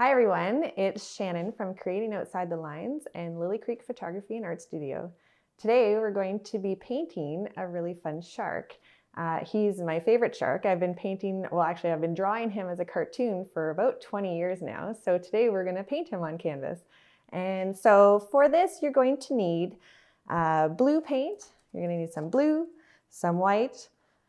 Hi everyone, it's Shannon from Creating Outside the Lines and Lilycreek Photography and Art Studio. Today we're going to be painting a really fun shark. He's my favorite shark. I've been drawing him as a cartoon for about 20 years now. So today we're going to paint him on canvas. And so for this you're going to need blue paint. You're going to need some blue, some white,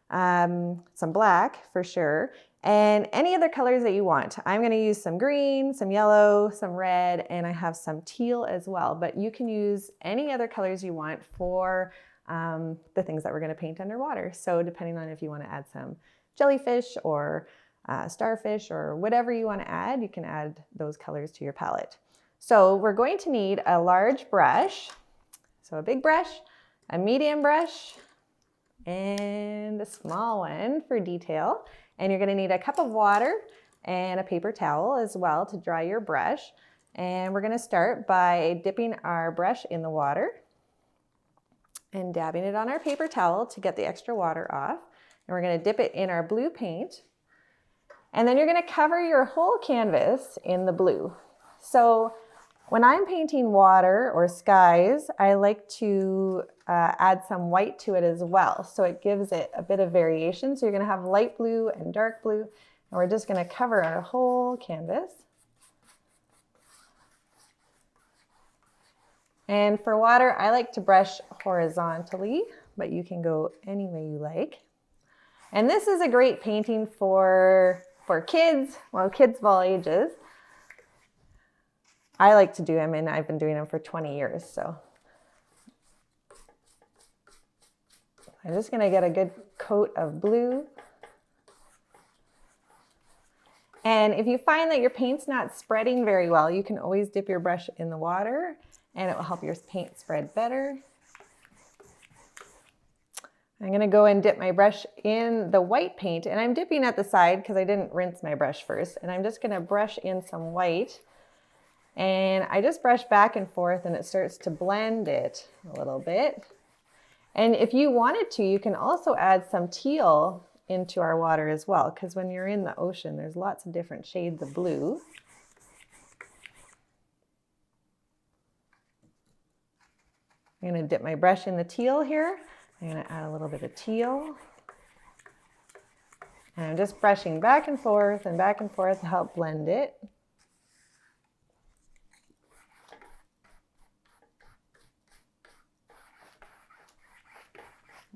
some black for sure, and any other colors that you want. I'm going to use some green, some yellow, some red, and I have some teal as well, but you can use any other colors you want for the things that we're going to paint underwater. So depending on if you want to add some jellyfish or starfish or whatever you want to add, you can add those colors to your palette. So we're going to need a large brush, so a big brush, a medium brush, and a small one for detail. And you're going to need a cup of water and a paper towel as well to dry your brush. And we're going to start by dipping our brush in the water and dabbing it on our paper towel to get the extra water off. And we're going to dip it in our blue paint. And then you're going to cover your whole canvas in the blue. So when I'm painting water or skies, I like to add some white to it as well. So it gives it a bit of variation. So you're going to have light blue and dark blue. And we're just going to cover our whole canvas. And for water, I like to brush horizontally, but you can go any way you like. And this is a great painting for kids, well, kids of all ages. I like to do them, and I've been doing them for 20 years, so. I'm just gonna get a good coat of blue. And if you find that your paint's not spreading very well, you can always dip your brush in the water and it will help your paint spread better. I'm gonna go and dip my brush in the white paint, and I'm dipping at the side because I didn't rinse my brush first. And I'm just gonna brush in some white. And I just brush back and forth and it starts to blend it a little bit. And if you wanted to, you can also add some teal into our water as well, because when you're in the ocean, there's lots of different shades of blue. I'm going to dip my brush in the teal here. I'm going to add a little bit of teal. And I'm just brushing back and forth to help blend it.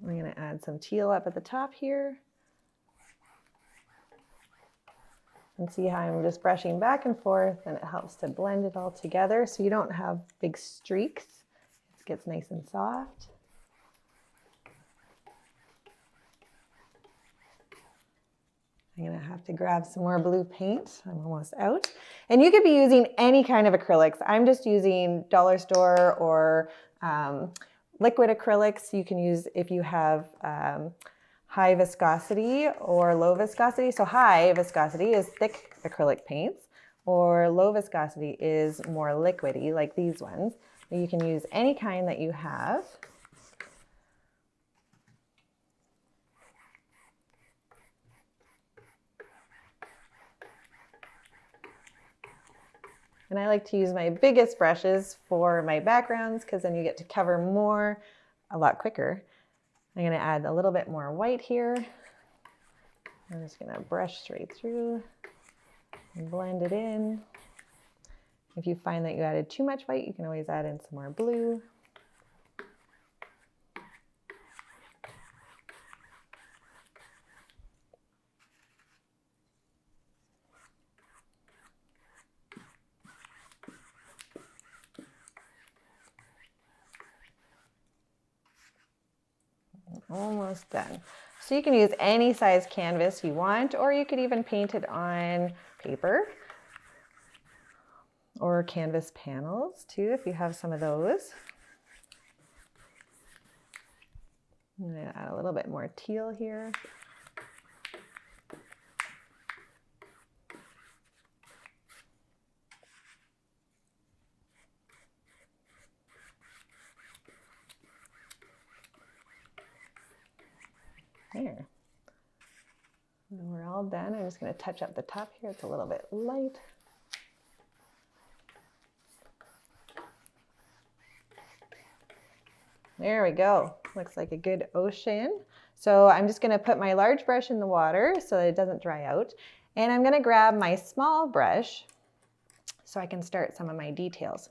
I'm going to add some teal up at the top here. And see how I'm just brushing back and forth, and it helps to blend it all together so you don't have big streaks. It gets nice and soft. I'm going to have to grab some more blue paint. I'm almost out. And you could be using any kind of acrylics. I'm just using dollar store or liquid acrylics. You can use if you have high viscosity or low viscosity. So high viscosity is thick acrylic paints, or low viscosity is more liquidy, like these ones. You can use any kind that you have. And I like to use my biggest brushes for my backgrounds because then you get to cover more a lot quicker. I'm going to add a little bit more white here. I'm just going to brush straight through and blend it in. If you find that you added too much white, you can always add in some more blue. Almost done. So you can use any size canvas you want, or you could even paint it on paper or canvas panels too, if you have some of those. I'm going to add a little bit more teal here. There. And we're all done. I'm just going to touch up the top here. It's a little bit light. There we go. Looks like a good ocean. So I'm just gonna put my large brush in the water so that it doesn't dry out. And I'm gonna grab my small brush so I can start some of my details.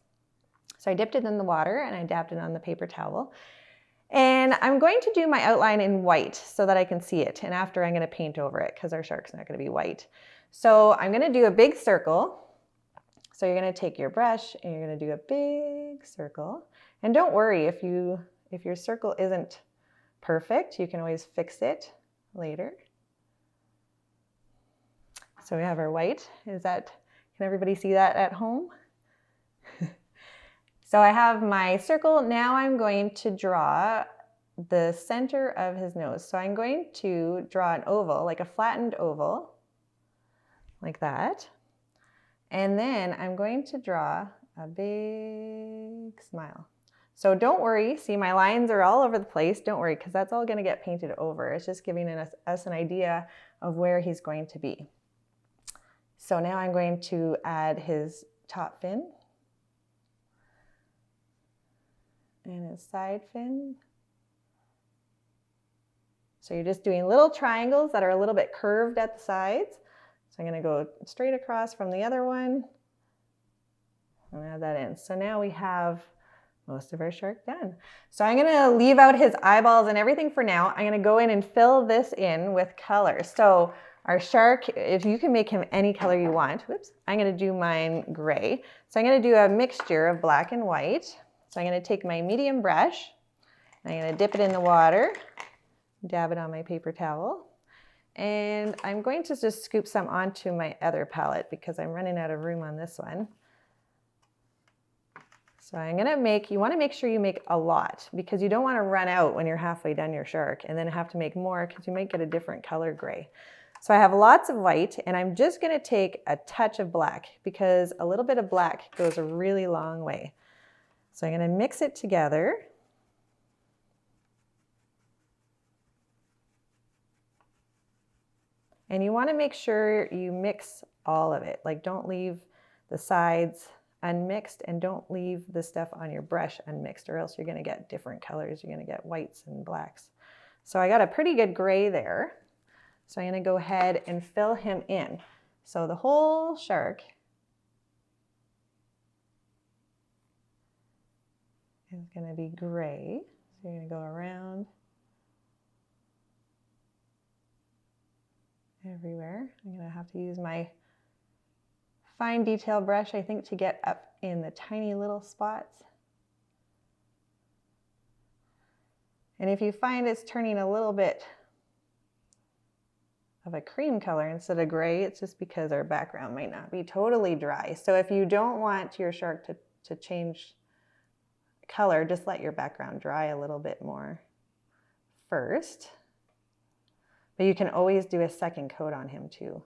So I dipped it in the water and I dabbed it on the paper towel. And I'm going to do my outline in white so that I can see it. And after I'm gonna paint over it because our shark's not gonna be white. So I'm gonna do a big circle. So you're gonna take your brush and you're gonna do a big circle. And don't worry if your circle isn't perfect, you can always fix it later. So we have our white. Can everybody see that at home? So I have my circle. Now I'm going to draw the center of his nose. So I'm going to draw an oval, like a flattened oval, like that. And then I'm going to draw a big smile. So don't worry, see my lines are all over the place. Don't worry, because that's all going to get painted over. It's just giving us an idea of where he's going to be. So now I'm going to add his top fin and his side fin. So you're just doing little triangles that are a little bit curved at the sides. So I'm going to go straight across from the other one and add that in. So now we have most of our shark done. So I'm going to leave out his eyeballs and everything for now. I'm going to go in and fill this in with color. So our shark, if you can make him any color you want, whoops, I'm going to do mine gray. So I'm going to do a mixture of black and white. So I'm going to take my medium brush, and I'm going to dip it in the water, dab it on my paper towel, and I'm going to just scoop some onto my other palette because I'm running out of room on this one. So I'm going to you want to make sure you make a lot because you don't want to run out when you're halfway done your shark and then have to make more because you might get a different color gray. So I have lots of white and I'm just going to take a touch of black because a little bit of black goes a really long way. So I'm going to mix it together. And you want to make sure you mix all of it. Like don't leave the sides unmixed and don't leave the stuff on your brush unmixed or else you're going to get different colors. You're going to get whites and blacks. So I got a pretty good gray there. So I'm going to go ahead and fill him in. So the whole shark is going to be gray. So you're going to go around everywhere. I'm going to have to use my fine detail brush, I think, to get up in the tiny little spots. And if you find it's turning a little bit of a cream color instead of gray, it's just because our background might not be totally dry. So if you don't want your shark to change color, just let your background dry a little bit more first. But you can always do a second coat on him too.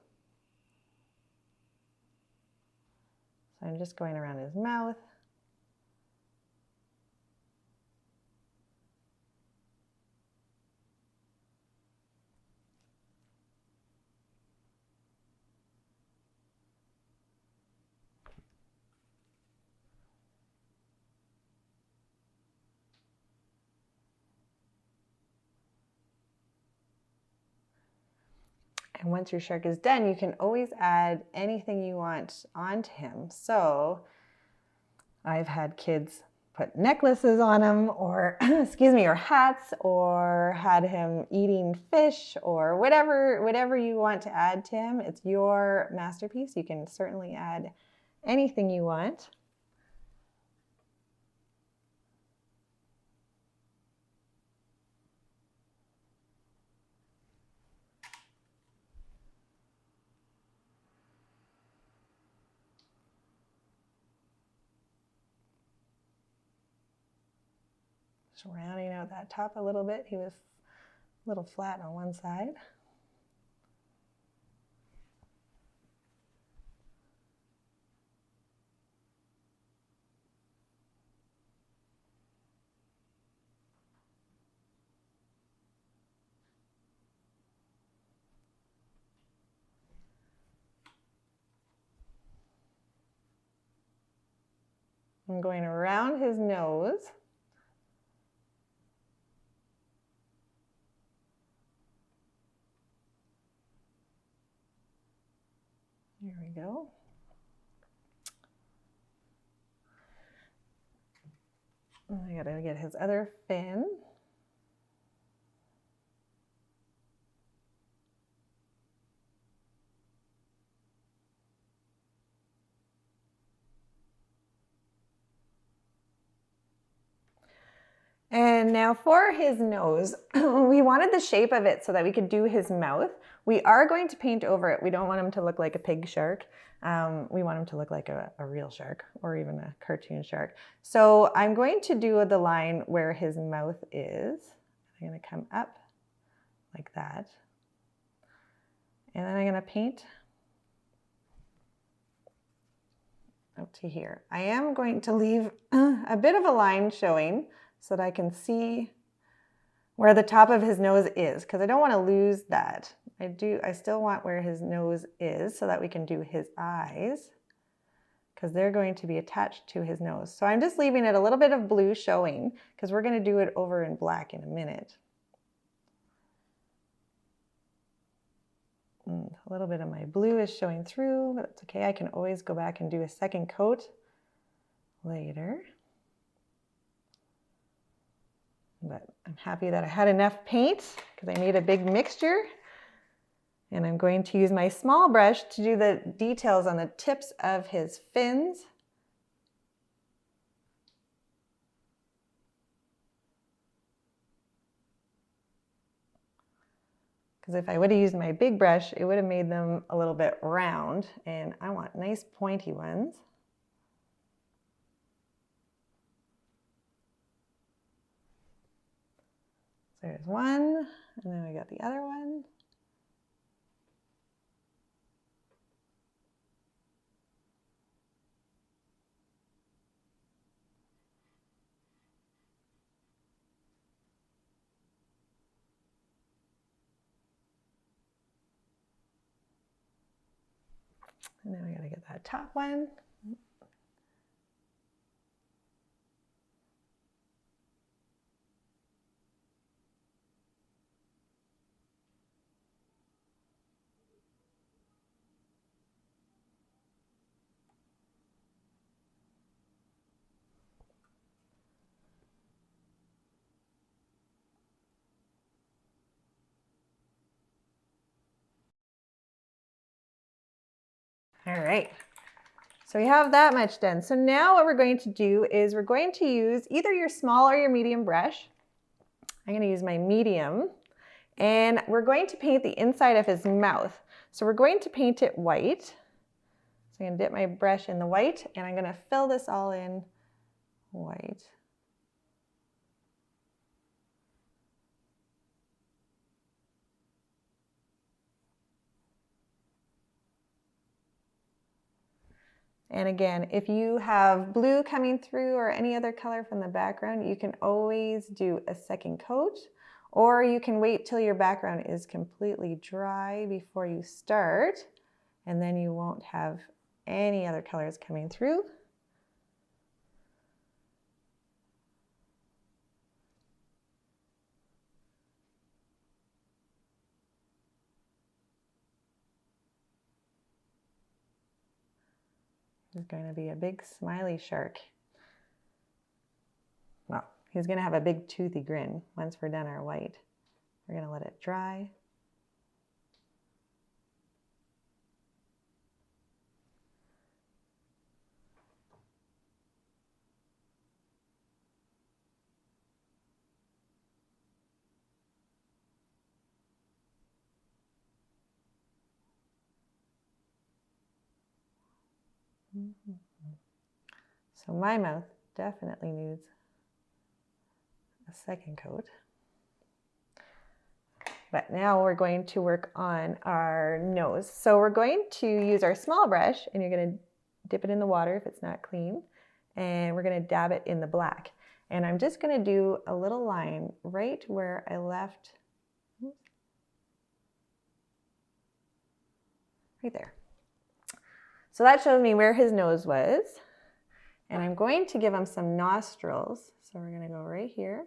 So I'm just going around his mouth. And once your shark is done, you can always add anything you want onto him. So I've had kids put necklaces on him or, excuse me, or hats, or had him eating fish or whatever you want to add to him. It's your masterpiece. You can certainly add anything you want. Just rounding out that top a little bit. He was a little flat on one side. I'm going around his nose. we go. I gotta get his other fin. And now for his nose, we wanted the shape of it so that we could do his mouth. We are going to paint over it. We don't want him to look like a pig shark. We want him to look like a real shark or even a cartoon shark. So I'm going to do the line where his mouth is. I'm going to come up like that. And then I'm going to paint out to here. I am going to leave a bit of a line showing so that I can see where the top of his nose is, because I don't want to lose that. I still want where his nose is so that we can do his eyes, because they're going to be attached to his nose. So I'm just leaving it a little bit of blue showing, because we're going to do it over in black in a minute. A little bit of my blue is showing through, but that's okay. I can always go back and do a second coat later. But I'm happy that I had enough paint because I made a big mixture. And I'm going to use my small brush to do the details on the tips of his fins. Because if I would have used my big brush, it would have made them a little bit round, and I want nice pointy ones. So there's one, and then we got the other one. And then we got to get that top one. All right. So we have that much done. So now what we're going to do is we're going to use either your small or your medium brush. I'm going to use my medium, and we're going to paint the inside of his mouth. So we're going to paint it white. So I'm going to dip my brush in the white, and I'm going to fill this all in white. And again, if you have blue coming through or any other color from the background, you can always do a second coat, or you can wait till your background is completely dry before you start, and then you won't have any other colors coming through. He's going to be a big smiley shark. Well, he's going to have a big toothy grin once we're done our white. We're going to let it dry. So my mouth definitely needs a second coat. But now we're going to work on our nose. So we're going to use our small brush, and you're going to dip it in the water if it's not clean, and we're going to dab it in the black. And I'm just going to do a little line right where I left, right there. So that shows me where his nose was. And I'm going to give him some nostrils. So we're going to go right here.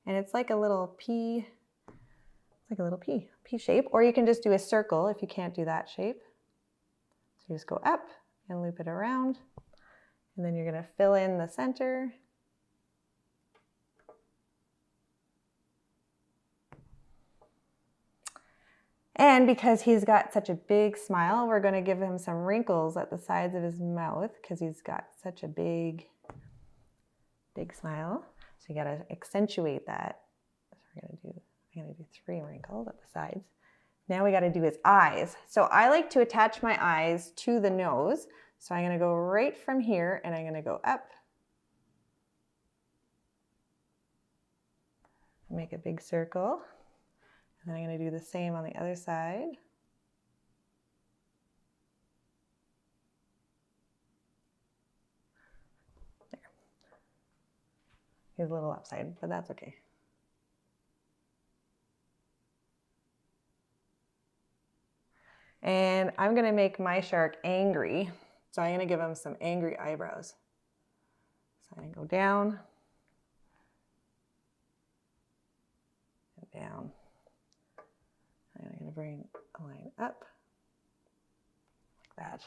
And it's like a little pea. It's like a little pea shape. Or you can just do a circle if you can't do that shape. So you just go up and loop it around, and then you're going to fill in the center. And because he's got such a big smile, we're going to give him some wrinkles at the sides of his mouth because he's got such a big smile. So you got to accentuate that. So I'm going to do 3 wrinkles at the sides. Now we got to do his eyes. So I like to attach my eyes to the nose. So I'm going to go right from here and I'm going to go up. Make a big circle. And then I'm going to do the same on the other side. There. He's a little upside, but that's okay. And I'm going to make my shark angry. So I'm going to give him some angry eyebrows. So I'm going to go down and down. And I'm going to bring a line up like that.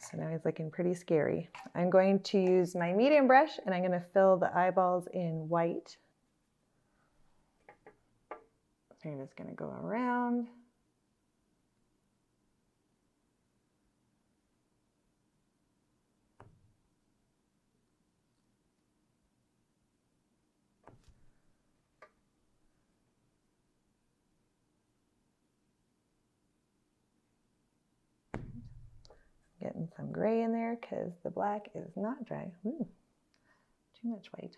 So now he's looking pretty scary. I'm going to use my medium brush and I'm going to fill the eyeballs in white. So I'm just going to go around. Getting some gray in there because the black is not dry. Ooh, too much white.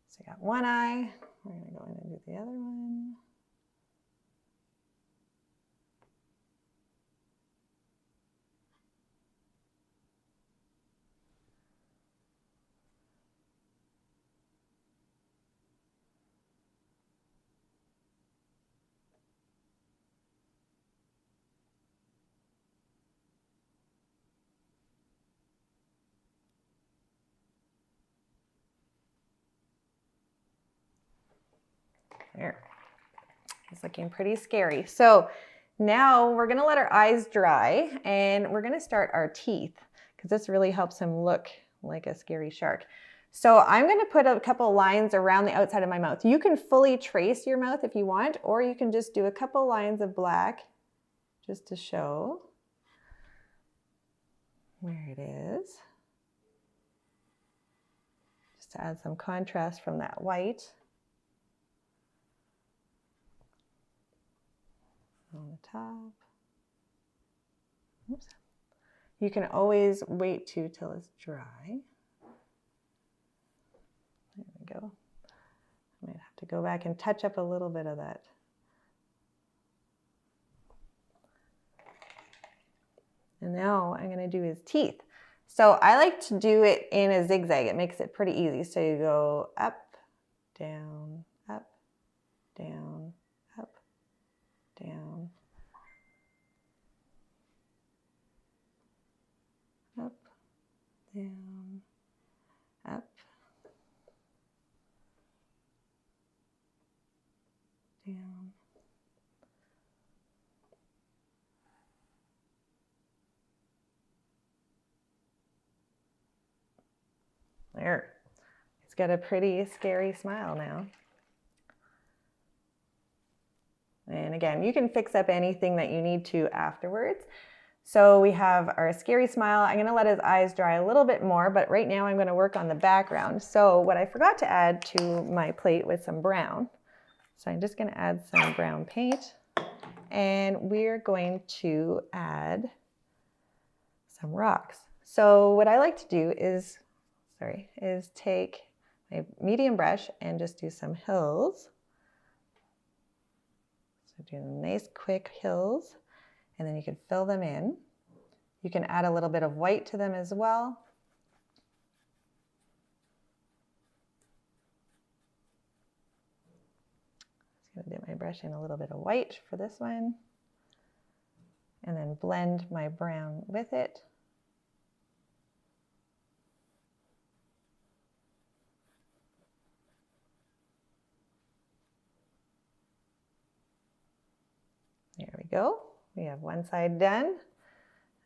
So I got one eye. We're going to go in and do the other one. There. It's looking pretty scary. So now we're going to let our eyes dry and we're going to start our teeth because this really helps him look like a scary shark. So I'm going to put a couple lines around the outside of my mouth. You can fully trace your mouth if you want, or you can just do a couple lines of black just to show where it is. Just to add some contrast from that white. On the top. Oops. You can always wait till it's dry. There we go. I might have to go back and touch up a little bit of that. And now I'm going to do his teeth. So I like to do it in a zigzag. It makes it pretty easy. So you go up, down, up, down, up, down, up, down, up, down. There. He's got a pretty scary smile now. And again, you can fix up anything that you need to afterwards. So we have our scary smile. I'm going to let his eyes dry a little bit more, but right now I'm going to work on the background. So what I forgot to add to my plate was some brown. So I'm just going to add some brown paint, and we're going to add some rocks. So what I like to do is take my medium brush and just do some hills. So do nice quick hills, and then you can fill them in. You can add a little bit of white to them as well. Just gonna dip my brush in a little bit of white for this one. and then blend my brown with it. There we go. We have one side done.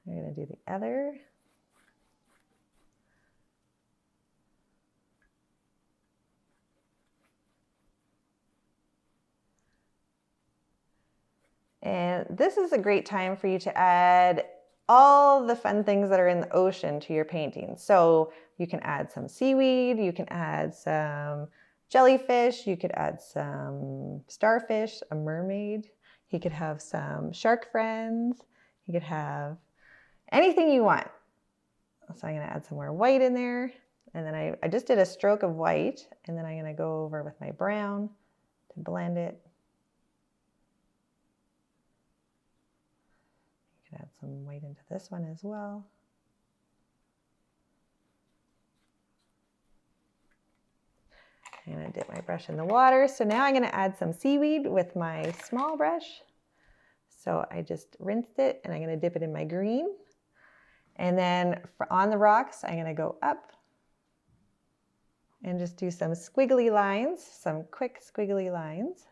We're going to do the other. And this is a great time for you to add all the fun things that are in the ocean to your painting. So you can add some seaweed, you can add some jellyfish, you could add some starfish, a mermaid, you could have some shark friends, you could have anything you want. So I'm going to add some more white in there. And then I just did a stroke of white, and then I'm going to go over with my brown to blend it. You can add some white into this one as well. I'm going to dip my brush in the water. So now I'm going to add some seaweed with my small brush. So I just rinsed it, and I'm going to dip it in my green. And then on the rocks, I'm going to go up and just do some squiggly lines, some quick squiggly lines.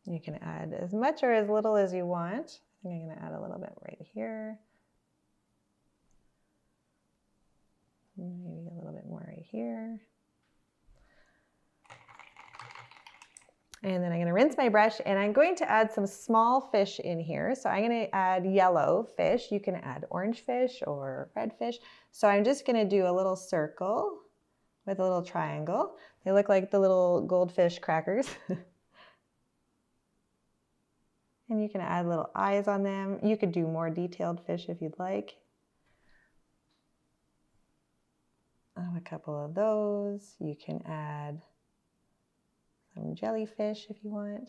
You can add as much or as little as you want. I think I'm going to add a little bit right here. Maybe a little bit more right here. And then I'm going to rinse my brush, and I'm going to add some small fish in here. So I'm going to add yellow fish. You can add orange fish or red fish. So I'm just going to do a little circle with a little triangle. They look like the little goldfish crackers. And you can add little eyes on them. You could do more detailed fish if you'd like. A couple of those. You can add some jellyfish if you want.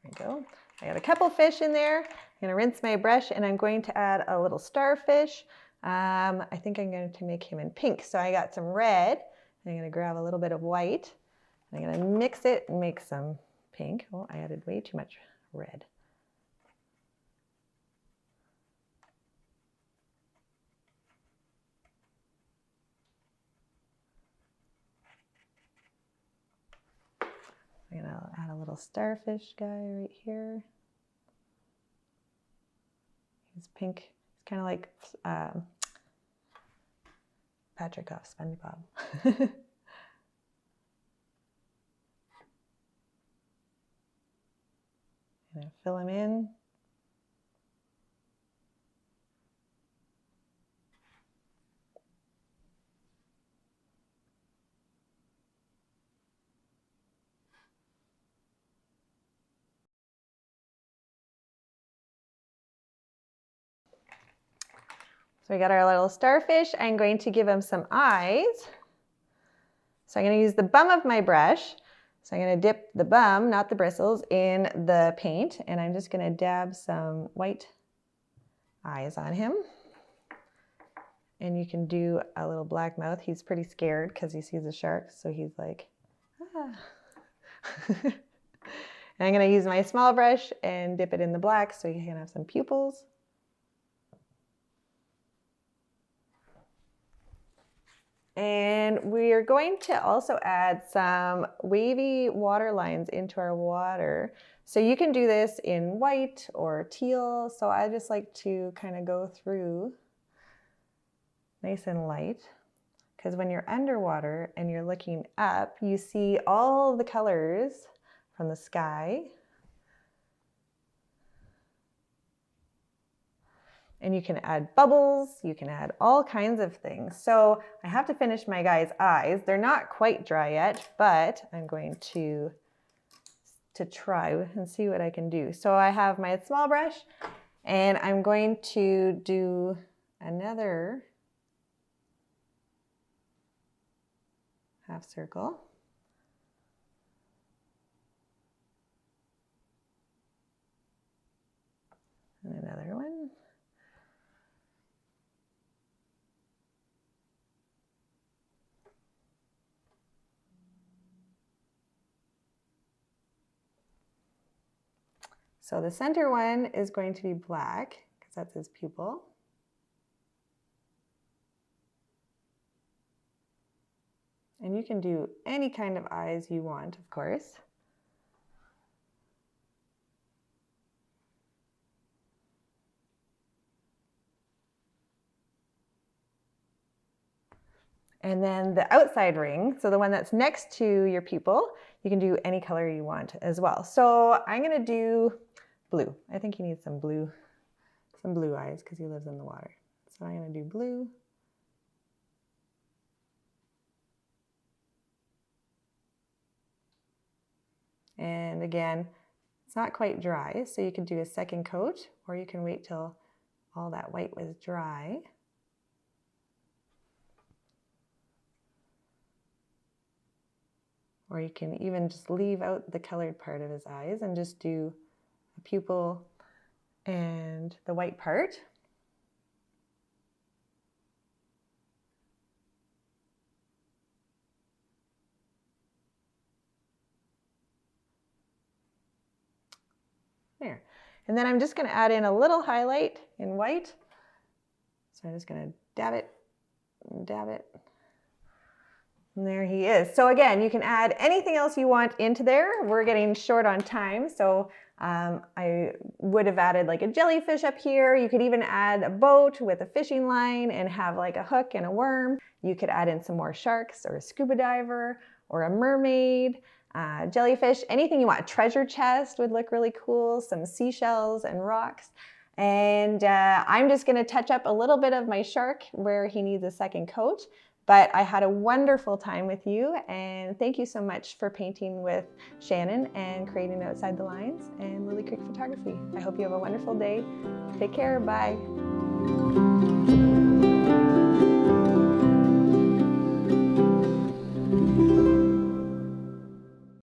There we go. I got a couple fish in there. I'm going to rinse my brush, and I'm going to add a little starfish. I think I'm going to make him in pink. So I got some red. I'm going to grab a little bit of white. I'm going to mix it and make some pink. Oh, I added way too much red. I'm going to add a little starfish guy right here. He's pink. It's kind of like Patrick off SpongeBob. I'm going to fill him in. So we got our little starfish. I'm going to give him some eyes. So I'm going to use the bum of my brush. So I'm going to dip the bum, not the bristles, in the paint. And I'm just going to dab some white eyes on him. And you can do a little black mouth. He's pretty scared because he sees a shark. So he's like, ah. And I'm going to use my small brush and dip it in the black so you can have some pupils. And we're going to also add some wavy water lines into our water. So you can do this in white or teal. So I just like to kind of go through nice and light, because when you're underwater and you're looking up, you see all the colors from the sky. And you can add bubbles, you can add all kinds of things. So I have to finish my guy's eyes. They're not quite dry yet, but I'm going to try and see what I can do. So I have my small brush, and I'm going to do another half circle. And another one. So the center one is going to be black because that's his pupil. And you can do any kind of eyes you want, of course. And then the outside ring, so the one that's next to your pupil, you can do any color you want as well. So I'm gonna do blue. I think he needs some blue eyes because he lives in the water. So I'm gonna do blue. And again, it's not quite dry, so you can do a second coat, or you can wait till all that white was dry. Or you can even just leave out the colored part of his eyes and just do a pupil and the white part. There. And then I'm just going to add in a little highlight in white. So I'm just going to dab it and dab it. And there he is. So again, you can add anything else you want into there. We're getting short on time, so I would have added like a jellyfish up here. You could even add a boat with a fishing line and have like a hook and a worm. You could add in some more sharks or a scuba diver or a mermaid, jellyfish, anything you want. A treasure chest would look really cool, some seashells and rocks. And I'm just gonna touch up a little bit of my shark where he needs a second coat. But I had a wonderful time with you, and thank you so much for painting with Shannon and creating Outside the Lines and Lilycreek Photography. I hope you have a wonderful day. Take care, bye.